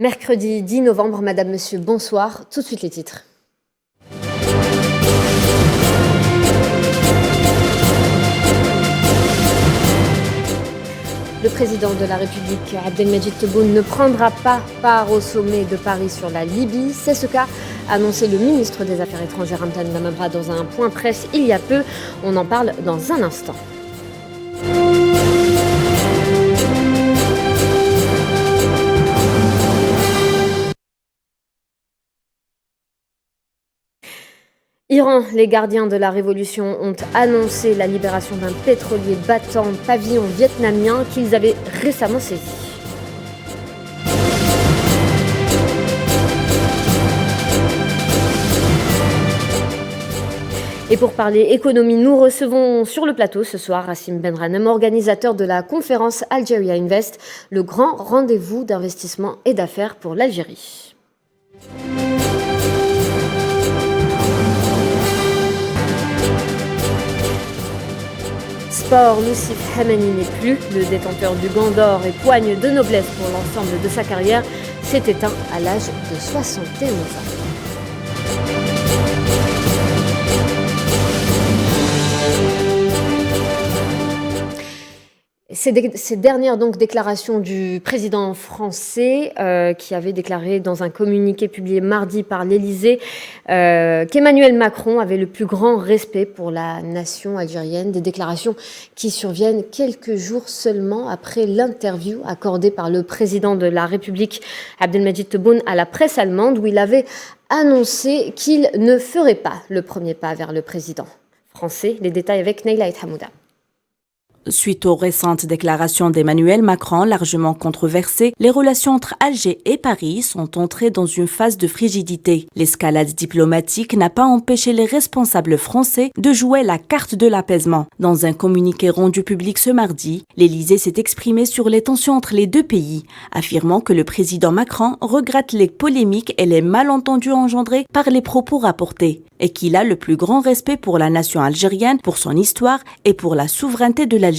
Mercredi 10 novembre, Madame, Monsieur, bonsoir. Tout de suite les titres. Le président de la République, Abdelmadjid Tebboune, ne prendra pas part au sommet de Paris sur la Libye. C'est ce qu'a annoncé le ministre des Affaires étrangères, Ramtan Lamamra, dans un point presse il y a peu. On en parle dans un instant. Iran, les gardiens de la révolution ont annoncé la libération d'un pétrolier battant pavillon vietnamien qu'ils avaient récemment saisi. Et pour parler économie, nous recevons sur le plateau ce soir Rassim Benranem, organisateur de la conférence Algeria Invest, le grand rendez-vous d'investissement et d'affaires pour l'Algérie. Sport, Loussif Hamani n'est plus. Le détenteur du gant d'or et poigne de noblesse pour l'ensemble de sa carrière s'est éteint à l'âge de 71 ans. Ces dernières déclarations du président français qui avait déclaré dans un communiqué publié mardi par l'Élysée qu'Emmanuel Macron avait le plus grand respect pour la nation algérienne. Des déclarations qui surviennent quelques jours seulement après l'interview accordée par le président de la République, Abdelmadjid Tebboune, à la presse allemande, où il avait annoncé qu'il ne ferait pas le premier pas vers le président français. Les détails avec Neila Et Hamouda. Suite aux récentes déclarations d'Emmanuel Macron largement controversées, les relations entre Alger et Paris sont entrées dans une phase de frigidité. L'escalade diplomatique n'a pas empêché les responsables français de jouer la carte de l'apaisement. Dans un communiqué rendu public ce mardi, l'Élysée s'est exprimé sur les tensions entre les deux pays, affirmant que le président Macron regrette les polémiques et les malentendus engendrés par les propos rapportés, et qu'il a le plus grand respect pour la nation algérienne, pour son histoire et pour la souveraineté de l'Algérie.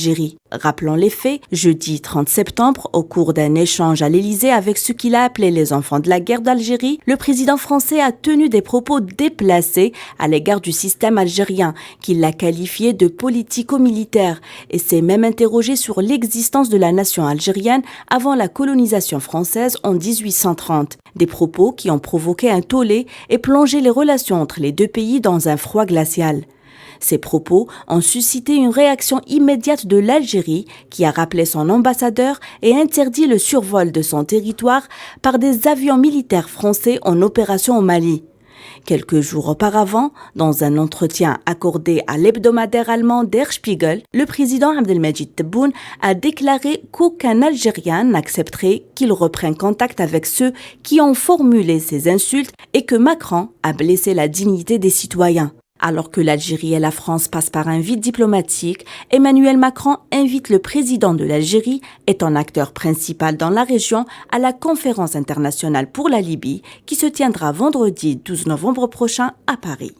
Rappelons les faits, jeudi 30 septembre, au cours d'un échange à l'Élysée avec ce qu'il a appelé les enfants de la guerre d'Algérie, le président français a tenu des propos déplacés à l'égard du système algérien, qu'il a qualifié de politico-militaire, et s'est même interrogé sur l'existence de la nation algérienne avant la colonisation française en 1830. Des propos qui ont provoqué un tollé et plongé les relations entre les deux pays dans un froid glacial. Ces propos ont suscité une réaction immédiate de l'Algérie qui a rappelé son ambassadeur et interdit le survol de son territoire par des avions militaires français en opération au Mali. Quelques jours auparavant, dans un entretien accordé à l'hebdomadaire allemand Der Spiegel, le président Abdelmadjid Tebboune a déclaré qu'aucun Algérien n'accepterait qu'il reprenne contact avec ceux qui ont formulé ces insultes et que Macron a blessé la dignité des citoyens. Alors que l'Algérie et la France passent par un vide diplomatique, Emmanuel Macron invite le président de l'Algérie, étant acteur principal dans la région, à la conférence internationale pour la Libye qui se tiendra vendredi 12 novembre prochain à Paris.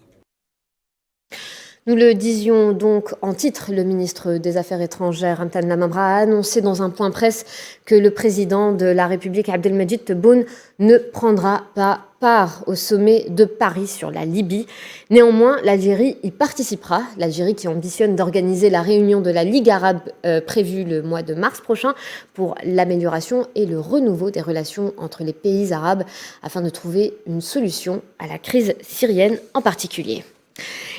Nous le disions donc en titre, le ministre des Affaires étrangères, Ramtan Lamamra, a annoncé dans un point presse que le président de la République, Abdelmadjid Tebboune, ne prendra pas part au sommet de Paris sur la Libye. Néanmoins, l'Algérie y participera. L'Algérie qui ambitionne d'organiser la réunion de la Ligue arabe prévue le mois de mars prochain pour l'amélioration et le renouveau des relations entre les pays arabes afin de trouver une solution à la crise syrienne en particulier.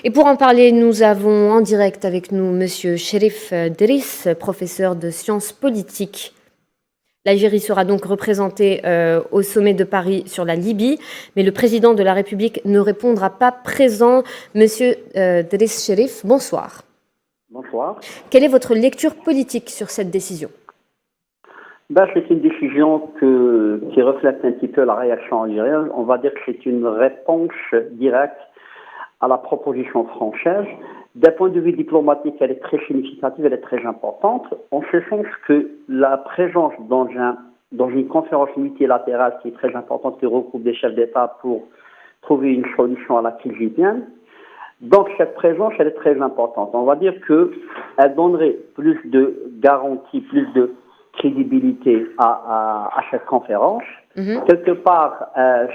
Et pour en parler, nous avons en direct avec nous Monsieur Cherif Driss, professeur de sciences politiques. L'Algérie sera donc représentée au sommet de Paris sur la Libye, mais le président de la République ne répondra pas présent. Monsieur Driss Cherif, bonsoir. Bonsoir. Quelle est votre lecture politique sur cette décision ? C'est une décision qui reflète un petit peu la réaction algérienne. On va dire que c'est une réponse directe à la proposition française. D'un point de vue diplomatique, elle est très significative, elle est très importante, en ce sens que la présence dans une conférence multilatérale qui est très importante, qui regroupe des chefs d'État pour trouver une solution à la crise libyenne, donc cette présence, elle est très importante. On va dire qu'elle donnerait plus de garanties, plus de crédibilité à cette conférence. Quelque part,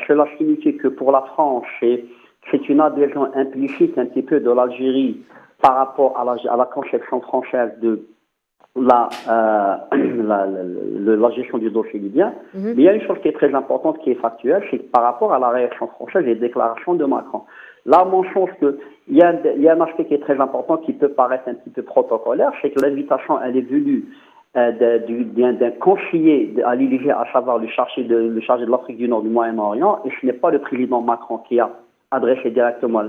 cela signifie que pour la France, c'est une adhésion implicite un petit peu de l'Algérie par rapport à la conception française de la gestion du dossier libyen. Mais il y a une chose qui est très importante, qui est factuelle, c'est que par rapport à la réaction française et les déclarations de Macron. Là, mon sens qu'il y a un aspect qui est très important, qui peut paraître un petit peu protocolaire, c'est que l'invitation, elle est venue d'un conseiller à l'Élysée, à savoir le chargé de l'Afrique du Nord, du Moyen-Orient, et ce n'est pas le président Macron qui a adressé directement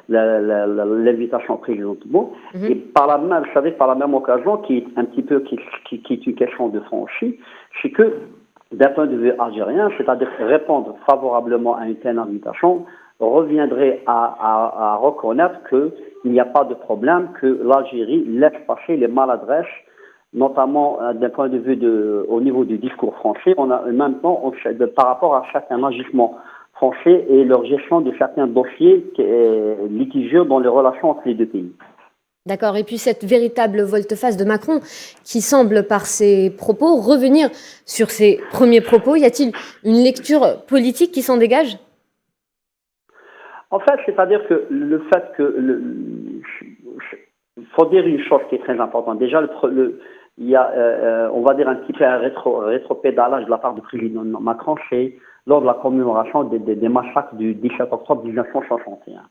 l'invitation au président Toubon. Et par la même occasion, qui est un petit peu qui est une question de fond aussi, c'est que d'un point de vue algérien, c'est-à-dire répondre favorablement à une telle invitation, reviendrait à reconnaître qu'il n'y a pas de problème, que l'Algérie laisse passer les maladresses, notamment d'un point de vue au niveau du discours français, on a maintenant par rapport à certains agissements français et leur gestion de certains dossiers litigieux dans les relations entre les deux pays. D'accord. Et puis cette véritable volte-face de Macron qui semble, par ses propos, revenir sur ses premiers propos. Y a-t-il une lecture politique qui s'en dégage ? En fait, c'est-à-dire que le fait que il faut dire une chose qui est très importante. Déjà, il y a, on va dire un petit peu un rétropédalage de la part du président Macron, c'est lors de la commémoration des massacres du 17 octobre 1961,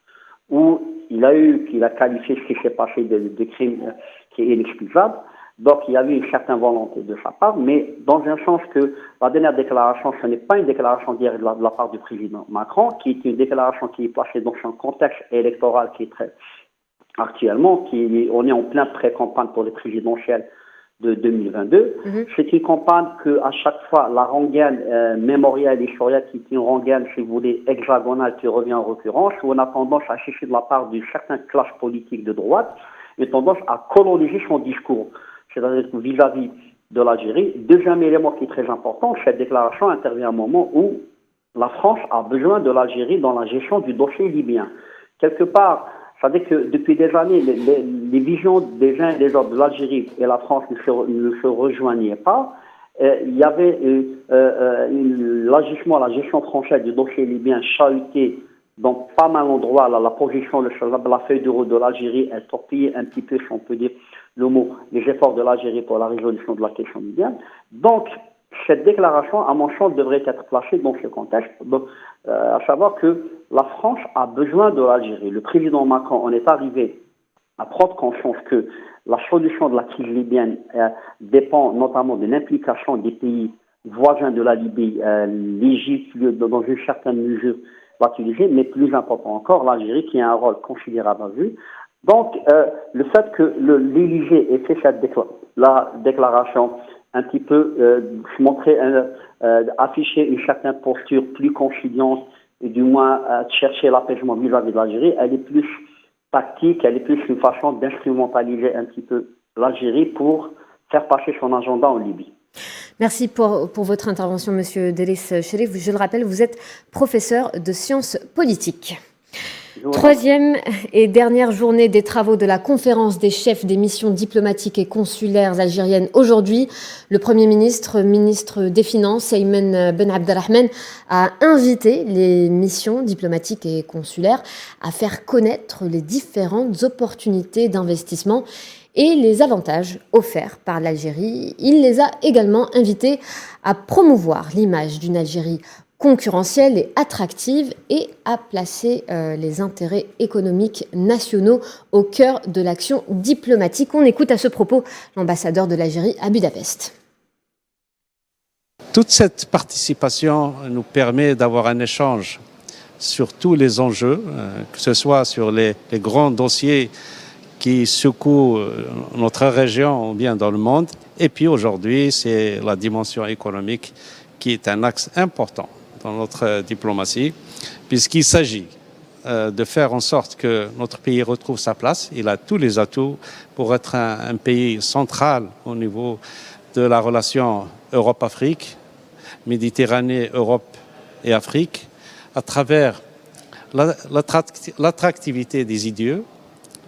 où il a qualifié ce qui s'est passé de crime qui est inexcusable. Donc, il y a eu une certaine volonté de sa part, mais dans un sens que la dernière déclaration, ce n'est pas une déclaration directe de la part du président Macron, qui est une déclaration qui est placée dans un contexte électoral qui est très actuellement, on est en pleine pré-campagne pour les présidentielles de 2022. C'est une campagne que à chaque fois, la rengaine mémorielle historique, qui est une rengaine, si vous voulez, hexagonale, qui revient en récurrence, où on a tendance à chercher de la part d'une certaine classe politique de droite, une tendance à coloniser son discours, c'est-à-dire vis-à-vis de l'Algérie. Deuxième élément qui est très important, cette déclaration intervient à un moment où la France a besoin de l'Algérie dans la gestion du dossier libyen. Quelque part, ça veut dire que depuis des années, les visions des uns et des autres de l'Algérie et la France ne se rejoignaient pas. Il y avait l'agissement, la gestion française du dossier libyen chahuté dans pas mal d'endroits. La position, la feuille de route de l'Algérie est torpillée un petit peu, si on peut dire le mot, les efforts de l'Algérie pour la résolution de la question libyenne. Donc, cette déclaration, à mon sens, devrait être placée dans ce contexte, à savoir que la France a besoin de l'Algérie. Le président Macron en est arrivé à prendre conscience que la solution de la crise libyenne dépend notamment de l'implication des pays voisins de la Libye, l'Égypte, dans une certaine mesure, va utiliser, mais plus important encore, l'Algérie qui a un rôle considérable à vue. Donc, le fait que l'Élysée ait fait la déclaration un petit peu afficher une certaine posture plus conciliante et du moins chercher l'apaisement vis-à-vis de l'Algérie, elle est plus tactique, elle est plus une façon d'instrumentaliser un petit peu l'Algérie pour faire passer son agenda en Libye. Merci pour votre intervention, Monsieur Delis Cherif. Je le rappelle, vous êtes professeur de sciences politiques. Troisième et dernière journée des travaux de la conférence des chefs des missions diplomatiques et consulaires algériennes. Aujourd'hui, le Premier ministre, ministre des Finances, Ayman Ben Abdelrahman, a invité les missions diplomatiques et consulaires à faire connaître les différentes opportunités d'investissement et les avantages offerts par l'Algérie. Il les a également invités à promouvoir l'image d'une Algérie concurrentielle et attractive et à placer les intérêts économiques nationaux au cœur de l'action diplomatique. On écoute à ce propos l'ambassadeur de l'Algérie à Budapest. Toute cette participation nous permet d'avoir un échange sur tous les enjeux, que ce soit sur les grands dossiers qui secouent notre région ou bien dans le monde. Et puis aujourd'hui, c'est la dimension économique qui est un axe important dans notre diplomatie, puisqu'il s'agit de faire en sorte que notre pays retrouve sa place. Il a tous les atouts pour être un pays central au niveau de la relation Europe-Afrique, Méditerranée, Europe et Afrique, à travers l'attractivité des idées,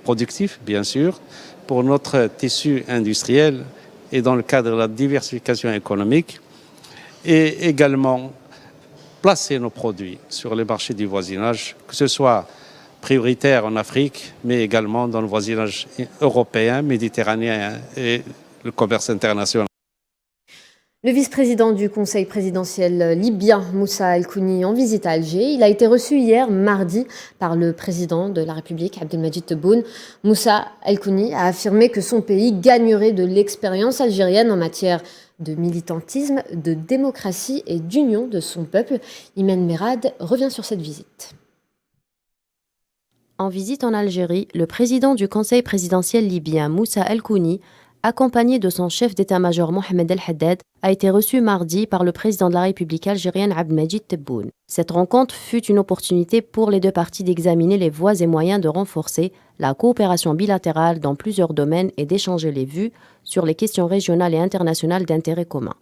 productifs bien sûr, pour notre tissu industriel et dans le cadre de la diversification économique, et également placer nos produits sur les marchés du voisinage, que ce soit prioritaire en Afrique, mais également dans le voisinage européen, méditerranéen et le commerce international. Le vice-président du Conseil présidentiel libyen, Moussa El-Kouni, en visite à Alger. Il a été reçu hier, mardi, par le président de la République, Abdelmadjid Tebboune. Moussa El-Kouni a affirmé que son pays gagnerait de l'expérience algérienne en matière de militantisme, de démocratie et d'union de son peuple. Imen Merad revient sur cette visite. En visite en Algérie, le président du Conseil présidentiel libyen, Moussa El-Kouni, accompagné de son chef d'état-major Mohamed El Haddad, a été reçu mardi par le président de la République algérienne Abdelmadjid Tebboune. Cette rencontre fut une opportunité pour les deux parties d'examiner les voies et moyens de renforcer la coopération bilatérale dans plusieurs domaines et d'échanger les vues sur les questions régionales et internationales d'intérêt commun.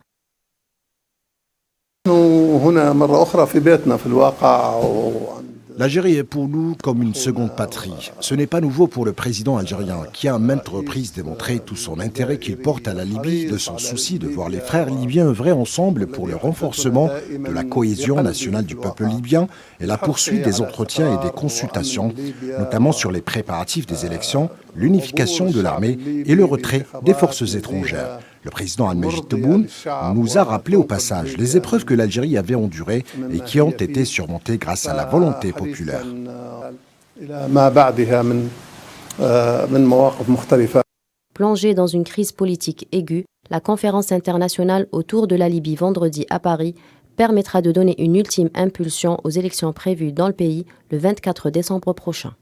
L'Algérie est pour nous comme une seconde patrie. Ce n'est pas nouveau pour le président algérien, qui a à maintes reprises démontré tout son intérêt qu'il porte à la Libye, de son souci de voir les frères libyens œuvrer ensemble pour le renforcement de la cohésion nationale du peuple libyen et la poursuite des entretiens et des consultations, notamment sur les préparatifs des élections, l'unification de l'armée et le retrait des forces étrangères. Le président Abdelmadjid Tebboune nous a rappelé au passage les épreuves que l'Algérie avait endurées et qui ont été surmontées grâce à la volonté populaire. Plongée dans une crise politique aiguë, la conférence internationale autour de la Libye vendredi à Paris permettra de donner une ultime impulsion aux élections prévues dans le pays le 24 décembre prochain.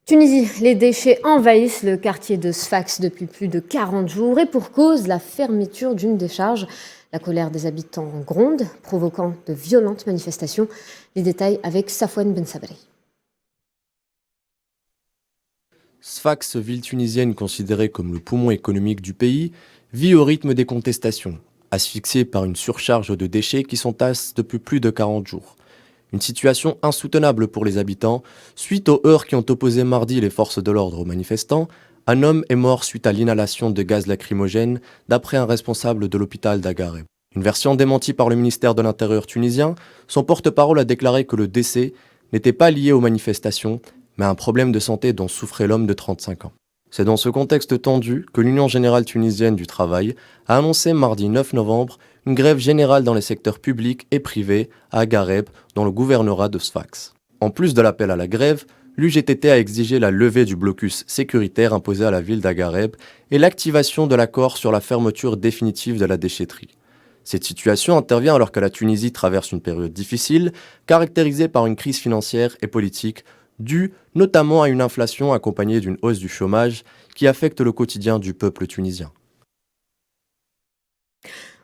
Tunisie, les déchets envahissent le quartier de Sfax depuis plus de 40 jours et pour cause, la fermeture d'une décharge. La colère des habitants gronde, provoquant de violentes manifestations. Les détails avec Safwan Ben Sabri. Sfax, ville tunisienne considérée comme le poumon économique du pays, vit au rythme des contestations, asphyxiée par une surcharge de déchets qui s'entassent depuis plus de 40 jours. Une situation insoutenable pour les habitants. Suite aux heurts qui ont opposé mardi les forces de l'ordre aux manifestants, un homme est mort suite à l'inhalation de gaz lacrymogène, d'après un responsable de l'hôpital d'Agareb. Une version démentie par le ministère de l'Intérieur tunisien, son porte-parole a déclaré que le décès n'était pas lié aux manifestations, mais à un problème de santé dont souffrait l'homme de 35 ans. C'est dans ce contexte tendu que l'Union générale tunisienne du travail a annoncé mardi 9 novembre une grève générale dans les secteurs publics et privés à Agareb, dans le gouvernorat de Sfax. En plus de l'appel à la grève, l'UGTT a exigé la levée du blocus sécuritaire imposé à la ville d'Agareb et l'activation de l'accord sur la fermeture définitive de la déchetterie. Cette situation intervient alors que la Tunisie traverse une période difficile, caractérisée par une crise financière et politique, due notamment à une inflation accompagnée d'une hausse du chômage qui affecte le quotidien du peuple tunisien.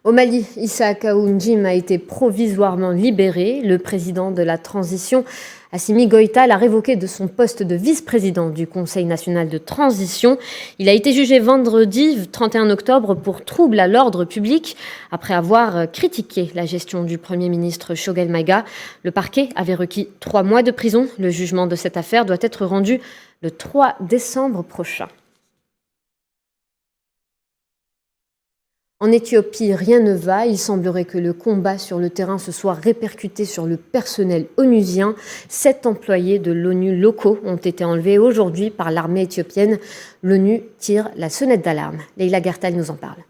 Au Mali, Issa Kaounjim a été provisoirement libéré. Le président de la transition, Assimi Goïta, l'a révoqué de son poste de vice-président du Conseil national de transition. Il a été jugé vendredi 31 octobre pour trouble à l'ordre public après avoir critiqué la gestion du Premier ministre Choguel Maïga. Le parquet avait requis 3 mois de prison. Le jugement de cette affaire doit être rendu le 3 décembre prochain. En Éthiopie, rien ne va. Il semblerait que le combat sur le terrain se soit répercuté sur le personnel onusien. 7 employés de l'ONU locaux ont été enlevés aujourd'hui par l'armée éthiopienne. L'ONU tire la sonnette d'alarme. Leïla Gertal nous en parle.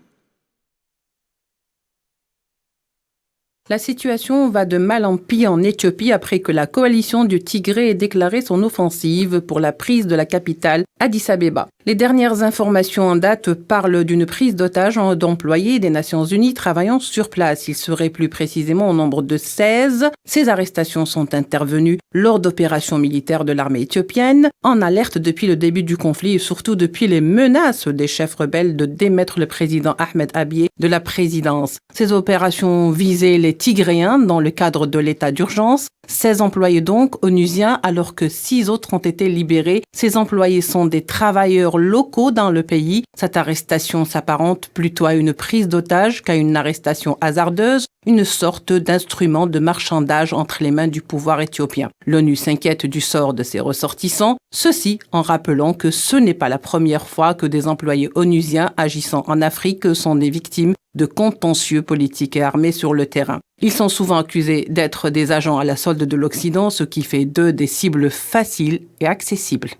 La situation va de mal en pis en Éthiopie après que la coalition du Tigré ait déclaré son offensive pour la prise de la capitale, Addis Abeba. Les dernières informations en date parlent d'une prise d'otages d'employés des Nations Unies travaillant sur place. Il serait plus précisément au nombre de 16. Ces arrestations sont intervenues lors d'opérations militaires de l'armée éthiopienne, en alerte depuis le début du conflit et surtout depuis les menaces des chefs rebelles de démettre le président Ahmed Abiy de la présidence. Ces opérations visaient les Tigréens dans le cadre de l'état d'urgence. 16 employés donc onusiens alors que 6 autres ont été libérés. Ces employés sont des travailleurs acteurs locaux dans le pays. Cette arrestation s'apparente plutôt à une prise d'otage qu'à une arrestation hasardeuse, une sorte d'instrument de marchandage entre les mains du pouvoir éthiopien. L'ONU s'inquiète du sort de ses ressortissants, ceci en rappelant que ce n'est pas la première fois que des employés onusiens agissant en Afrique sont des victimes de contentieux politiques et armés sur le terrain. Ils sont souvent accusés d'être des agents à la solde de l'Occident, ce qui fait d'eux des cibles faciles et accessibles.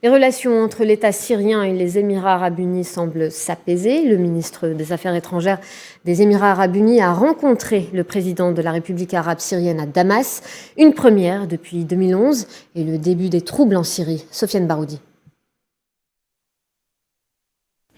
Les relations entre l'État syrien et les Émirats arabes unis semblent s'apaiser. Le ministre des Affaires étrangères des Émirats arabes unis a rencontré le président de la République arabe syrienne à Damas, une première depuis 2011 et le début des troubles en Syrie. Sofiane Baroudi.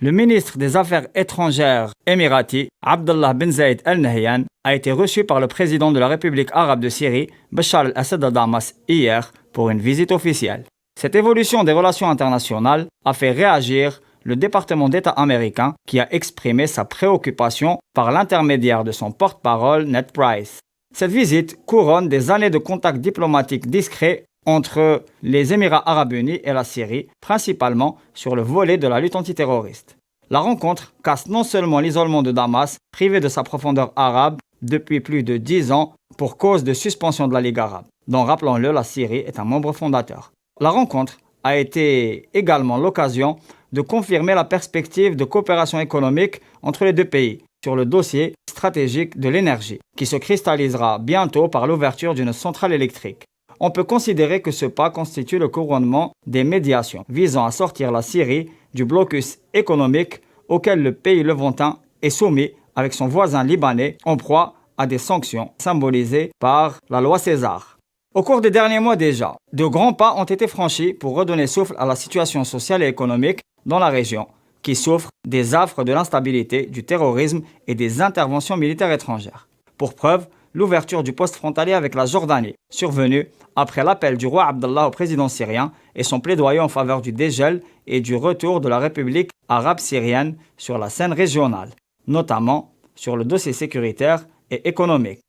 Le ministre des Affaires étrangères émirati, Abdullah bin Zayed Al Nahyan, a été reçu par le président de la République arabe de Syrie, Bachar al-Assad à Damas, hier pour une visite officielle. Cette évolution des relations internationales a fait réagir le département d'État américain qui a exprimé sa préoccupation par l'intermédiaire de son porte-parole Ned Price. Cette visite couronne des années de contacts diplomatiques discrets entre les Émirats arabes unis et la Syrie, principalement sur le volet de la lutte antiterroriste. La rencontre casse non seulement l'isolement de Damas, privé de sa profondeur arabe depuis plus de 10 ans pour cause de suspension de la Ligue arabe, dont, rappelons-le, la Syrie est un membre fondateur. La rencontre a été également l'occasion de confirmer la perspective de coopération économique entre les deux pays sur le dossier stratégique de l'énergie, qui se cristallisera bientôt par l'ouverture d'une centrale électrique. On peut considérer que ce pas constitue le couronnement des médiations visant à sortir la Syrie du blocus économique auquel le pays levantin est soumis avec son voisin libanais en proie à des sanctions symbolisées par la loi César. Au cours des derniers mois déjà, de grands pas ont été franchis pour redonner souffle à la situation sociale et économique dans la région, qui souffre des affres de l'instabilité, du terrorisme et des interventions militaires étrangères. Pour preuve, l'ouverture du poste frontalier avec la Jordanie, survenue après l'appel du roi Abdallah au président syrien et son plaidoyer en faveur du dégel et du retour de la République arabe syrienne sur la scène régionale, notamment sur le dossier sécuritaire et économique.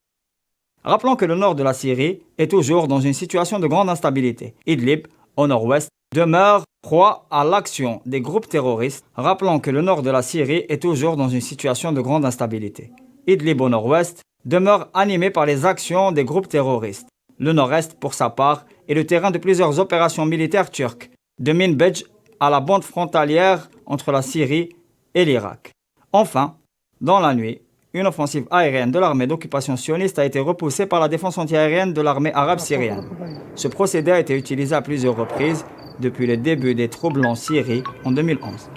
Rappelons que le nord de la Syrie est toujours dans une situation de grande instabilité. Idlib, au nord-ouest, demeure proie à l'action des groupes terroristes. Rappelons que le nord de la Syrie est toujours dans une situation de grande instabilité. Idlib, au nord-ouest, demeure animé par les actions des groupes terroristes. Le nord-est, pour sa part, est le terrain de plusieurs opérations militaires turques, de Minbej à la bande frontalière entre la Syrie et l'Irak. Enfin, dans la nuit, une offensive aérienne de l'armée d'occupation sioniste a été repoussée par la défense antiaérienne de l'armée arabe syrienne. Ce procédé a été utilisé à plusieurs reprises depuis le début des troubles en Syrie en 2011.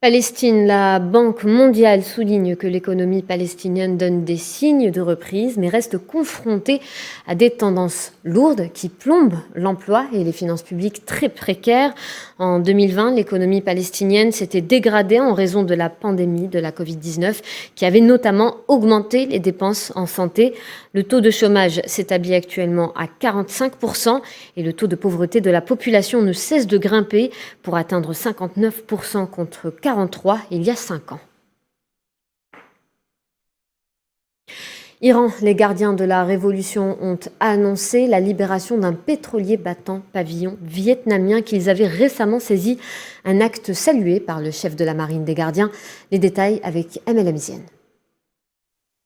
Palestine, la Banque mondiale souligne que l'économie palestinienne donne des signes de reprise, mais reste confrontée à des tendances lourdes qui plombent l'emploi et les finances publiques très précaires. En 2020, l'économie palestinienne s'était dégradée en raison de la pandémie de la Covid-19, qui avait notamment augmenté les dépenses en santé. Le taux de chômage s'établit actuellement à 45% et le taux de pauvreté de la population ne cesse de grimper pour atteindre 59% contre 43 il y a 5 ans. Iran, les gardiens de la révolution ont annoncé la libération d'un pétrolier battant pavillon vietnamien qu'ils avaient récemment saisi, un acte salué par le chef de la marine des gardiens. Les détails avec Amel Amizienne.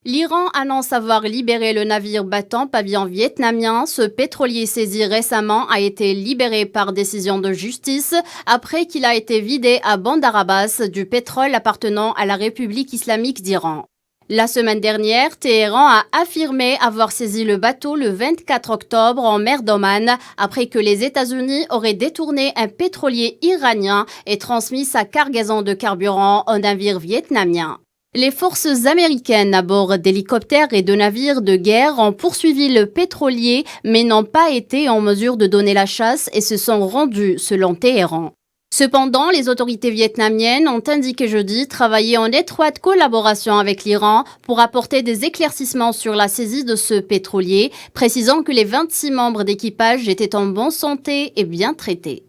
L'Iran annonce avoir libéré le navire battant pavillon vietnamien. Ce pétrolier saisi récemment a été libéré par décision de justice après qu'il a été vidé à Bandar Abbas du pétrole appartenant à la République islamique d'Iran. La semaine dernière, Téhéran a affirmé avoir saisi le bateau le 24 octobre en mer d'Oman après que les États-Unis auraient détourné un pétrolier iranien et transmis sa cargaison de carburant au navire vietnamien. Les forces américaines à bord d'hélicoptères et de navires de guerre ont poursuivi le pétrolier mais n'ont pas été en mesure de donner la chasse et se sont rendus selon Téhéran. Cependant, les autorités vietnamiennes ont indiqué jeudi travailler en étroite collaboration avec l'Iran pour apporter des éclaircissements sur la saisie de ce pétrolier, précisant que les 26 membres d'équipage étaient en bonne santé et bien traités.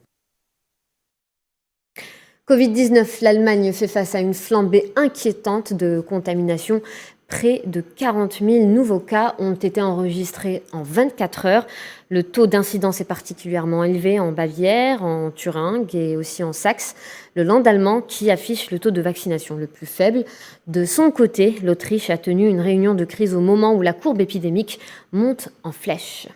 Covid-19, l'Allemagne fait face à une flambée inquiétante de contamination. Près de 40 000 nouveaux cas ont été enregistrés en 24 heures. Le taux d'incidence est particulièrement élevé en Bavière, en Thuringe et aussi en Saxe, le land allemand qui affiche le taux de vaccination le plus faible. De son côté, l'Autriche a tenu une réunion de crise au moment où la courbe épidémique monte en flèche.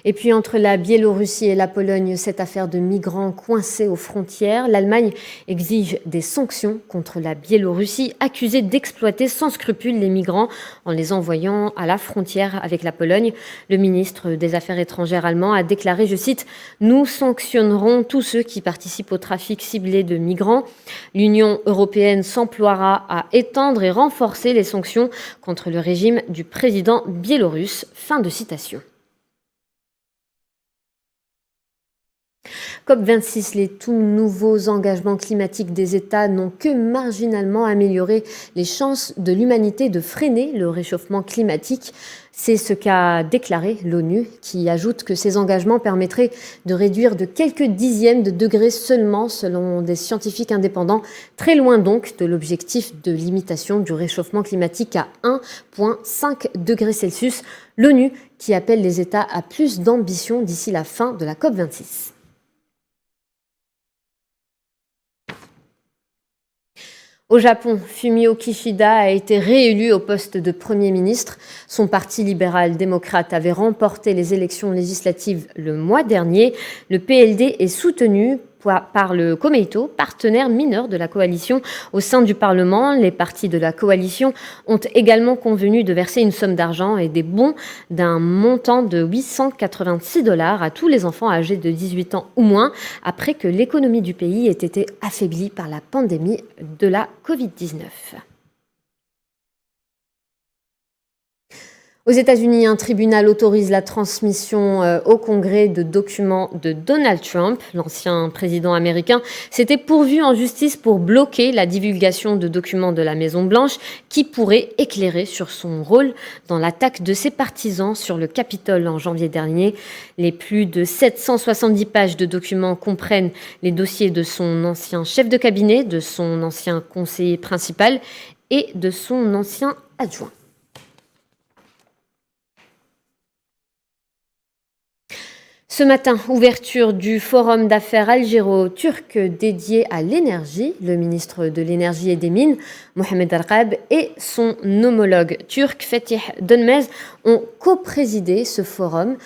Et puis entre la Biélorussie et la Pologne, cette affaire de migrants coincés aux frontières, l'Allemagne exige des sanctions contre la Biélorussie, accusée d'exploiter sans scrupule les migrants en les envoyant à la frontière avec la Pologne. Le ministre des Affaires étrangères allemand a déclaré, je cite, « Nous sanctionnerons tous ceux qui participent au trafic ciblé de migrants. L'Union européenne s'emploiera à étendre et renforcer les sanctions contre le régime du président biélorusse. » Fin de citation. COP26, les tout nouveaux engagements climatiques des États n'ont que marginalement amélioré les chances de l'humanité de freiner le réchauffement climatique. C'est ce qu'a déclaré l'ONU, qui ajoute que ces engagements permettraient de réduire de quelques dixièmes de degrés seulement, selon des scientifiques indépendants, très loin donc de l'objectif de limitation du réchauffement climatique à 1,5 degrés Celsius. L'ONU qui appelle les États à plus d'ambition d'ici la fin de la COP26. Au Japon, Fumio Kishida a été réélu au poste de Premier ministre. Son parti libéral-démocrate avait remporté les élections législatives le mois dernier. Le PLD est soutenu par le Komeito, partenaire mineur de la coalition au sein du Parlement. Les partis de la coalition ont également convenu de verser une somme d'argent et des bons d'un montant de $886 à tous les enfants âgés de 18 ans ou moins, après que l'économie du pays ait été affaiblie par la pandémie de la Covid-19. Aux États-Unis, un tribunal autorise la transmission au Congrès de documents de Donald Trump. L'ancien président américain s'était pourvu en justice pour bloquer la divulgation de documents de la Maison-Blanche qui pourraient éclairer sur son rôle dans l'attaque de ses partisans sur le Capitole en janvier dernier. Les plus de 770 pages de documents comprennent les dossiers de son ancien chef de cabinet, de son ancien conseiller principal et de son ancien adjoint. Ce matin, ouverture du forum d'affaires algéro-turc dédié à l'énergie. Le ministre de l'Énergie et des Mines, Mohamed Arqab, et son homologue turc, Fatih Dönmez, ont co-présidé ce forum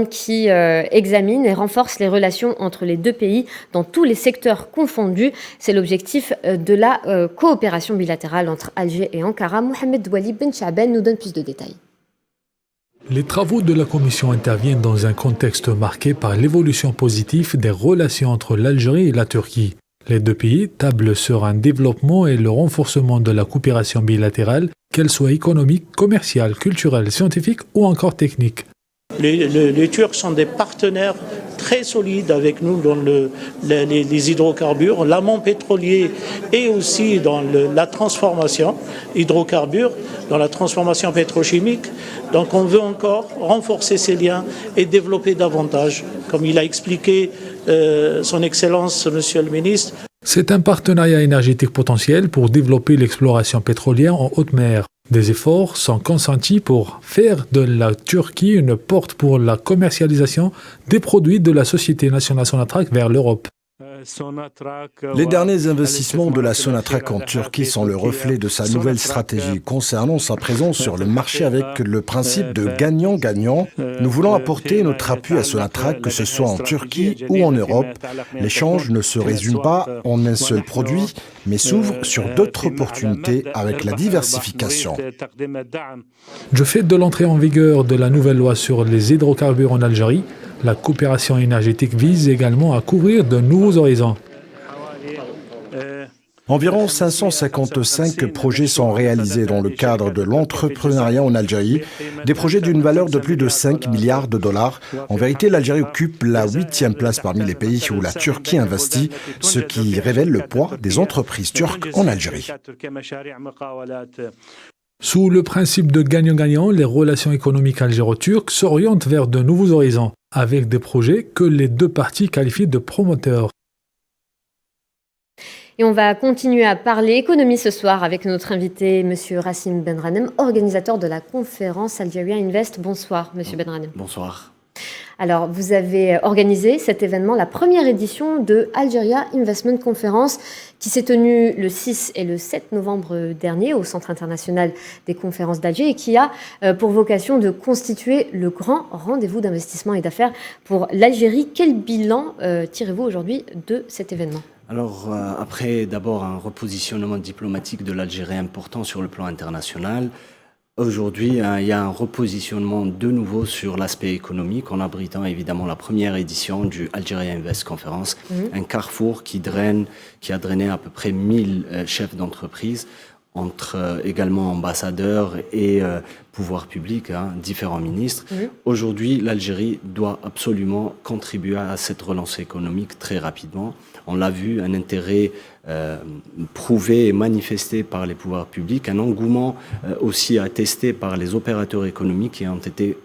qui examine et renforce les relations entre les deux pays dans tous les secteurs confondus. C'est l'objectif de la coopération bilatérale entre Alger et Ankara. Mohamed Wali Ben Chaben nous donne plus de détails. Les travaux de la Commission interviennent dans un contexte marqué par l'évolution positive des relations entre l'Algérie et la Turquie. Les deux pays tablent sur un développement et le renforcement de la coopération bilatérale, qu'elle soit économique, commerciale, culturelle, scientifique ou encore technique. Les Turcs sont des partenaires très solides avec nous dans les hydrocarbures, l'amont pétrolier et aussi dans la transformation hydrocarbures, dans la transformation pétrochimique. Donc on veut encore renforcer ces liens et développer davantage, comme il a expliqué son Excellence, Monsieur le Ministre. C'est un partenariat énergétique potentiel pour développer l'exploration pétrolière en haute mer. Des efforts sont consentis pour faire de la Turquie une porte pour la commercialisation des produits de la Société nationale Sonatrach vers l'Europe. Les derniers investissements de la Sonatrach en Turquie sont le reflet de sa nouvelle stratégie concernant sa présence sur le marché avec le principe de gagnant-gagnant. Nous voulons apporter notre appui à Sonatrach, que ce soit en Turquie ou en Europe. L'échange ne se résume pas en un seul produit, mais s'ouvre sur d'autres opportunités avec la diversification. Du fait de l'entrée en vigueur de la nouvelle loi sur les hydrocarbures en Algérie, la coopération énergétique vise également à couvrir de nouveaux horizons. Environ 555 projets sont réalisés dans le cadre de l'entrepreneuriat en Algérie, des projets d'une valeur de plus de 5 milliards de dollars. En vérité, l'Algérie occupe la 8e place parmi les pays où la Turquie investit, ce qui révèle le poids des entreprises turques en Algérie. Sous le principe de gagnant-gagnant, les relations économiques algéro-turques s'orientent vers de nouveaux horizons, avec des projets que les deux parties qualifient de promoteurs. Et on va continuer à parler économie ce soir avec notre invité, Monsieur Rassim Benranem, organisateur de la conférence Algeria Invest. Bonsoir, Monsieur Benranem. Bonsoir. Alors, vous avez organisé cet événement, la première édition de Algeria Investment Conference, qui s'est tenue le 6 et le 7 novembre dernier au Centre international des conférences d'Alger et qui a pour vocation de constituer le grand rendez-vous d'investissement et d'affaires pour l'Algérie. Quel bilan tirez-vous aujourd'hui de cet événement ? Alors, après d'abord un repositionnement diplomatique de l'Algérie important sur le plan international, aujourd'hui, il y a un repositionnement de nouveau sur l'aspect économique en abritant évidemment la première édition du Algeria Invest Conference, un carrefour qui a drainé à peu près 1000 chefs d'entreprise, entre également ambassadeurs et pouvoirs publics, différents ministres. Aujourd'hui, l'Algérie doit absolument contribuer à cette relance économique très rapidement. On l'a vu, un intérêt prouvé et manifesté par les pouvoirs publics, un engouement aussi attesté par les opérateurs économiques qui ont été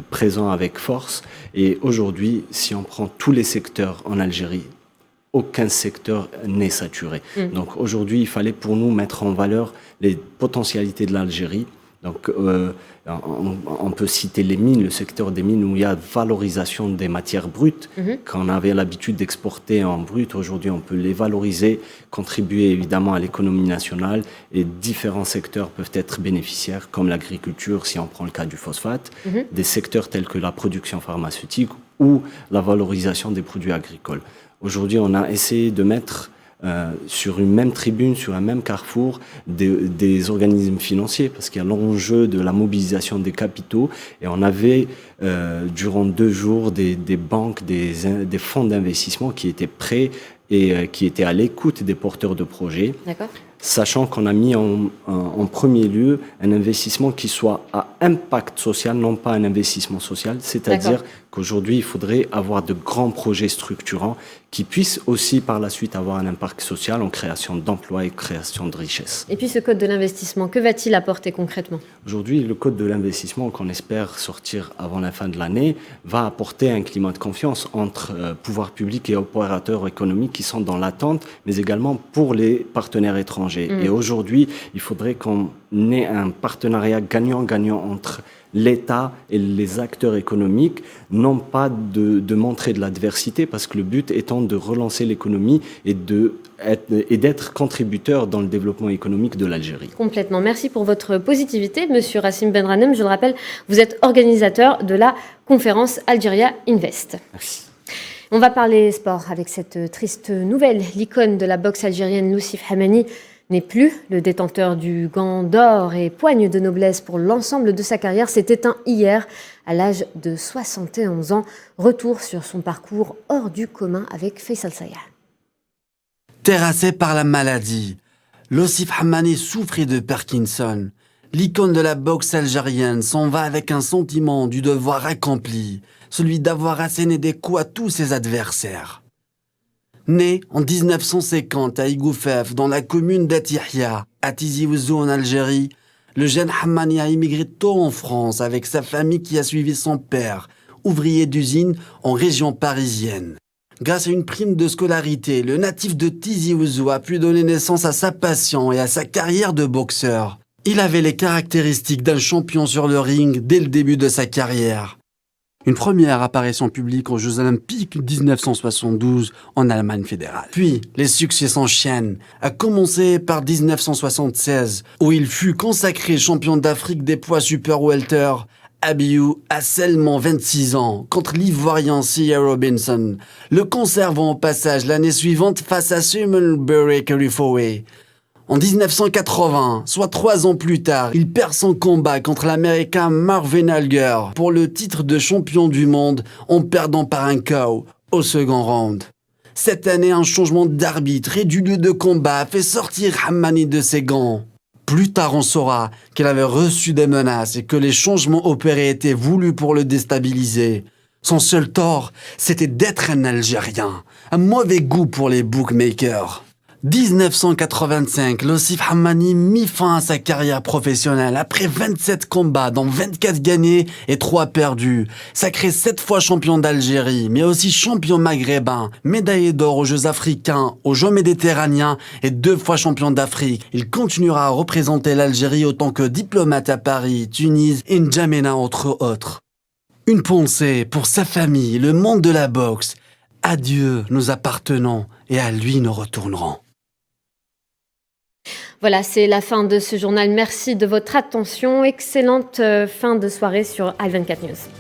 présents avec force. Et aujourd'hui, si on prend tous les secteurs en Algérie, aucun secteur n'est saturé. Donc aujourd'hui, il fallait pour nous mettre en valeur les potentialités de l'Algérie. Donc on peut citer les mines, le secteur des mines où il y a valorisation des matières brutes. Quand on avait l'habitude d'exporter en brut, aujourd'hui on peut les valoriser, contribuer évidemment à l'économie nationale et différents secteurs peuvent être bénéficiaires comme l'agriculture si on prend le cas du phosphate, des secteurs tels que la production pharmaceutique ou la valorisation des produits agricoles. Aujourd'hui, on a essayé de mettre sur une même tribune, sur un même carrefour, des organismes financiers, parce qu'il y a l'enjeu de la mobilisation des capitaux. Et on avait, durant 2 jours, des banques, des fonds d'investissement qui étaient prêts et qui étaient à l'écoute des porteurs de projets. D'accord. Sachant qu'on a mis en premier lieu un investissement qui soit à impact social, non pas un investissement social, c'est-à-dire qu'aujourd'hui, il faudrait avoir de grands projets structurants qui puissent aussi par la suite avoir un impact social en création d'emplois et création de richesses. Et puis ce code de l'investissement, que va-t-il apporter concrètement ? Aujourd'hui, le code de l'investissement qu'on espère sortir avant la fin de l'année va apporter un climat de confiance entre pouvoirs publics et opérateurs économiques qui sont dans l'attente, mais également pour les partenaires étrangers. Et aujourd'hui, il faudrait qu'on ait un partenariat gagnant-gagnant entre l'État et les acteurs économiques, non pas de montrer de l'adversité, parce que le but étant de relancer l'économie et d'être contributeur dans le développement économique de l'Algérie. Complètement. Merci pour votre positivité, Monsieur Rassim Benranem. Je le rappelle, vous êtes organisateur de la conférence Algeria Invest. Merci. On va parler sport avec cette triste nouvelle. L'icône de la boxe algérienne, Loussif Hamani, n'est plus le détenteur du gant d'or et poigne de noblesse pour l'ensemble de sa carrière, s'est éteint hier à l'âge de 71 ans. Retour sur son parcours hors du commun avec Faisal Sayah. Terrassé par la maladie, Loussif Hamani souffrait de Parkinson. L'icône de la boxe algérienne s'en va avec un sentiment du devoir accompli, celui d'avoir asséné des coups à tous ses adversaires. Né en 1950 à Igoufef, dans la commune d'Atihya, à Tizi Ouzou en Algérie, le jeune Hamani a immigré tôt en France avec sa famille qui a suivi son père, ouvrier d'usine en région parisienne. Grâce à une prime de scolarité, le natif de Tizi Ouzou a pu donner naissance à sa passion et à sa carrière de boxeur. Il avait les caractéristiques d'un champion sur le ring dès le début de sa carrière. Une première apparition publique aux Jeux Olympiques 1972 en Allemagne fédérale. Puis, les succès s'enchaînent, à commencer par 1976, où il fut consacré champion d'Afrique des poids super welter. Abiou a seulement 26 ans contre l'Ivoirien C.A. Robinson, le conservant au passage l'année suivante face à Simon Burry Kerifowe. En 1980, soit 3 ans plus tard, il perd son combat contre l'Américain Marvin Hagler pour le titre de champion du monde en perdant par un KO au second round. Cette année, un changement d'arbitre et du lieu de combat a fait sortir Hamani de ses gants. Plus tard, on saura qu'il avait reçu des menaces et que les changements opérés étaient voulus pour le déstabiliser. Son seul tort, c'était d'être un Algérien, un mauvais goût pour les bookmakers. 1985, Losif Hammani mit fin à sa carrière professionnelle après 27 combats, dont 24 gagnés et 3 perdus. Sacré 7 fois champion d'Algérie, mais aussi champion maghrébin, médaillé d'or aux Jeux africains, aux Jeux méditerranéens et 2 fois champion d'Afrique. Il continuera à représenter l'Algérie autant que diplomate à Paris, Tunis et N'Djamena entre autres. Une pensée pour sa famille, le monde de la boxe. À Dieu nous appartenons et à lui nous retournerons. Voilà, c'est la fin de ce journal. Merci de votre attention. Excellente fin de soirée sur Al24 News.